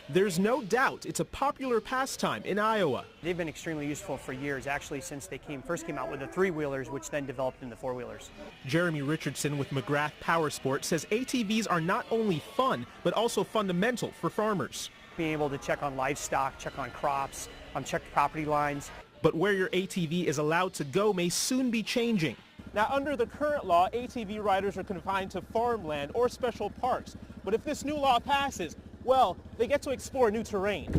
There's no doubt it's a popular pastime in Iowa. They've been extremely useful for years, actually, since they first came out with the three-wheelers, which then developed into four-wheelers. Jeremy Richardson with McGrath Power Sports says ATVs are not only fun, but also fundamental for farmers. Being able to check on livestock, check on crops, check property lines. But where your ATV is allowed to go may soon be changing. Now, under the current law, ATV riders are confined to farmland or special parks. But if this new law passes, well, they get to explore new terrain.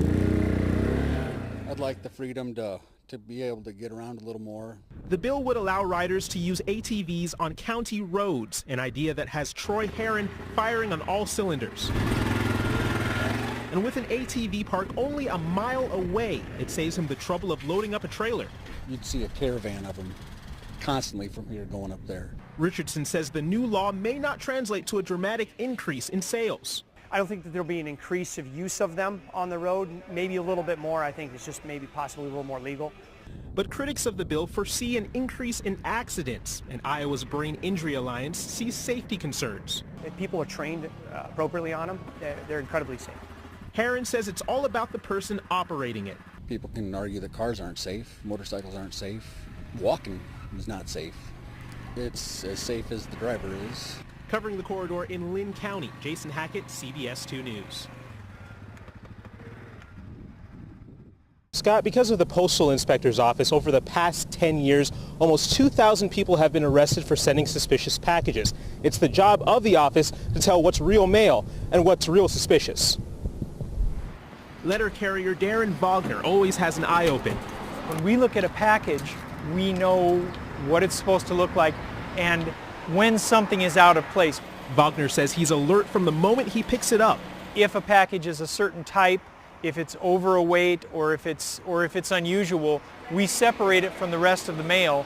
I'd like the freedom to be able to get around a little more. The bill would allow riders to use ATVs on county roads, an idea that has Troy Herron firing on all cylinders. And with an ATV park only a mile away, it saves him the trouble of loading up a trailer. You'd see a caravan of them constantly from here going up there. Richardson says the new law may not translate to a dramatic increase in sales. I don't think that there'll be an increase of use of them on the road, maybe a little bit more. I think it's just maybe possibly a little more legal. But critics of the bill foresee an increase in accidents, and Iowa's Brain Injury Alliance sees safety concerns. If people are trained appropriately on them, they're incredibly safe. Herron says it's all about the person operating it. People can argue that cars aren't safe, motorcycles aren't safe, walking is not safe. It's as safe as the driver is. Covering the corridor in Lynn County, Jason Hackett, CBS 2 News. Scott, because of the Postal Inspector's Office, over the past 10 years, almost 2,000 people have been arrested for sending suspicious packages. It's the job of the office to tell what's real mail and what's real suspicious. Letter carrier Darren Wagner always has an eye open. When we look at a package, we know what it's supposed to look like and when something is out of place. Wagner says he's alert from the moment he picks it up. If a package is a certain type, if it's overweight, or if it's unusual, we separate it from the rest of the mail.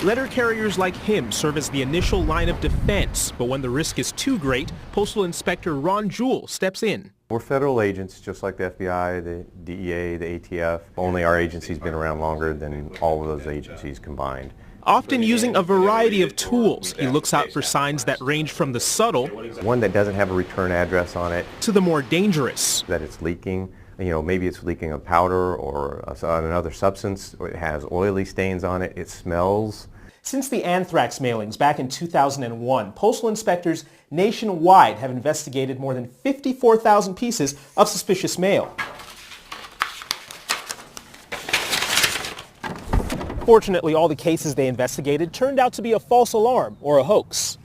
Letter carriers like him serve as the initial line of defense, but when the risk is too great, Postal Inspector Ron Jewell steps in. We're federal agents, just like the FBI, the DEA, the ATF. Only our agency's been around longer than all of those agencies combined. Often using a variety of tools, he looks out for signs that range from the subtle, one that doesn't have a return address on it, to the more dangerous. That it's leaking. You know, maybe it's leaking a powder or another substance, or it has oily stains on it, it smells. Since the anthrax mailings back in 2001, postal inspectors nationwide have investigated more than 54,000 pieces of suspicious mail. Fortunately, all the cases they investigated turned out to be a false alarm or a hoax.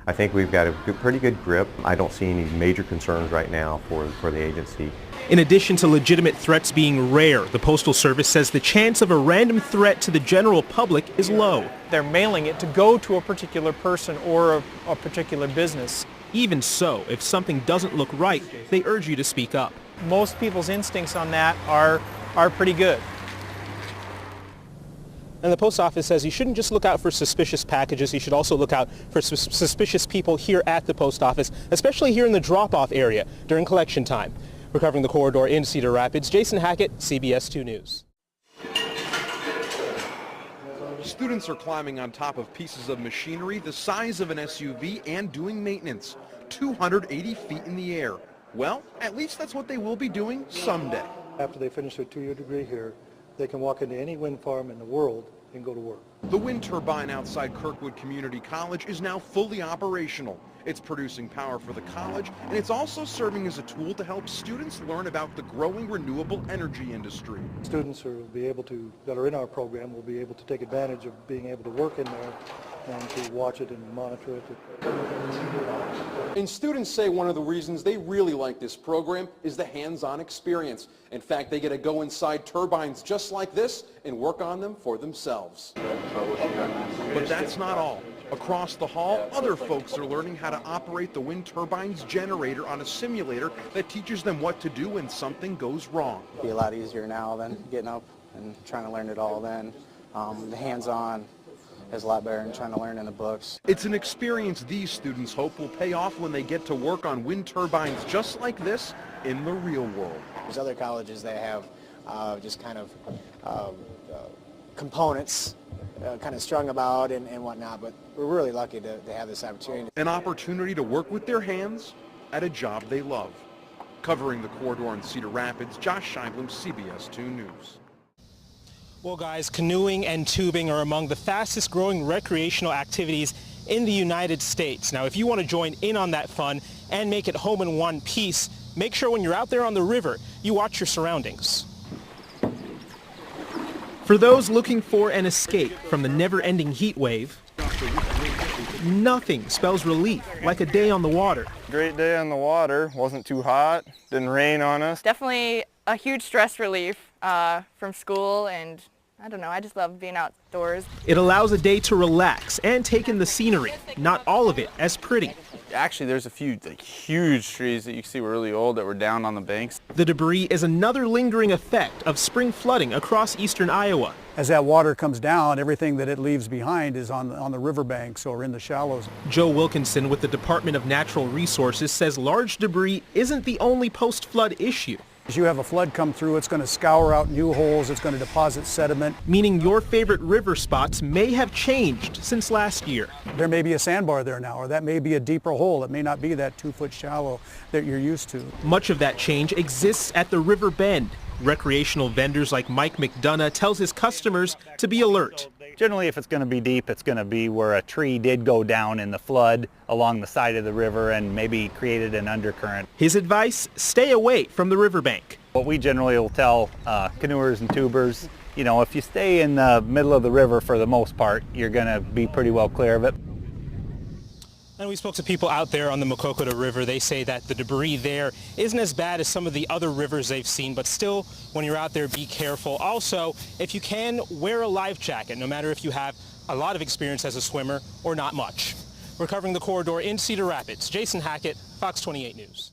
I think we've got a pretty good grip. I don't see any major concerns right now for the agency. In addition to legitimate threats being rare, the Postal Service says the chance of a random threat to the general public is low. They're mailing it to go to a particular person or a particular business. Even so, if something doesn't look right, they urge you to speak up. Most people's instincts on that are pretty good. And the post office says you shouldn't just look out for suspicious packages, you should also look out for suspicious people here at the post office, especially here in the drop-off area during collection time. We're covering the corridor in Cedar Rapids. Jason Hackett, CBS 2 News. Students are climbing on top of pieces of machinery the size of an SUV and doing maintenance, 280 feet in the air. Well, at least that's what they will be doing someday. After they finish their two-year degree here, they can walk into any wind farm in the world and go to work. The wind turbine outside Kirkwood Community College is now fully operational. It's producing power for the college, and it's also serving as a tool to help students learn about the growing renewable energy industry. Students that are in our program will be able to take advantage of being able to work in there and to watch it and monitor it. And students say one of the reasons they really like this program is the hands-on experience. In fact, they get to go inside turbines just like this and work on them for themselves. But that's not all. Across the hall, other folks are learning how to operate the wind turbine's generator on a simulator that teaches them what to do when something goes wrong. It'll be a lot easier now than getting up and trying to learn it all then. The hands-on is a lot better than trying to learn in the books. It's an experience these students hope will pay off when they get to work on wind turbines just like this in the real world. There's other colleges that have just kind of components kind of strung about and whatnot, but we're really lucky to have this opportunity. An opportunity to work with their hands at a job they love. Covering the corridor in Cedar Rapids, Josh Scheiblim, CBS 2 News. Well, guys, canoeing and tubing are among the fastest growing recreational activities in the United States. Now, if you want to join in on that fun and make it home in one piece, make sure when you're out there on the river, you watch your surroundings. For those looking for an escape from the never-ending heat wave, nothing spells relief like a day on the water. Great day on the water. Wasn't too hot, didn't rain on us. Definitely a huge stress relief from school, and I don't know, I just love being outdoors. It allows a day to relax and take in the scenery, not all of it as pretty. Actually, there's a few huge trees that you can see were really old that were down on the banks. The debris is another lingering effect of spring flooding across eastern Iowa. As that water comes down, everything that it leaves behind is on the riverbanks or in the shallows. Joe Wilkinson with the Department of Natural Resources says large debris isn't the only post-flood issue. As you have a flood come through, it's going to scour out new holes, it's going to deposit sediment. Meaning your favorite river spots may have changed since last year. There may be a sandbar there now, or that may be a deeper hole. It may not be that 2-foot shallow that you're used to. Much of that change exists at the river bend. Recreational vendors like Mike McDonough tells his customers to be alert. Generally, if it's going to be deep, it's going to be where a tree did go down in the flood along the side of the river and maybe created an undercurrent. His advice, stay away from the riverbank. What we generally will tell canoers and tubers, you know, if you stay in the middle of the river for the most part, you're going to be pretty well clear of it. And we spoke to people out there on the Maquoketa River. They say that the debris there isn't as bad as some of the other rivers they've seen, but still, when you're out there, be careful. Also, if you can, wear a life jacket, no matter if you have a lot of experience as a swimmer or not much. We're covering the corridor in Cedar Rapids. Jason Hackett, Fox 28 News.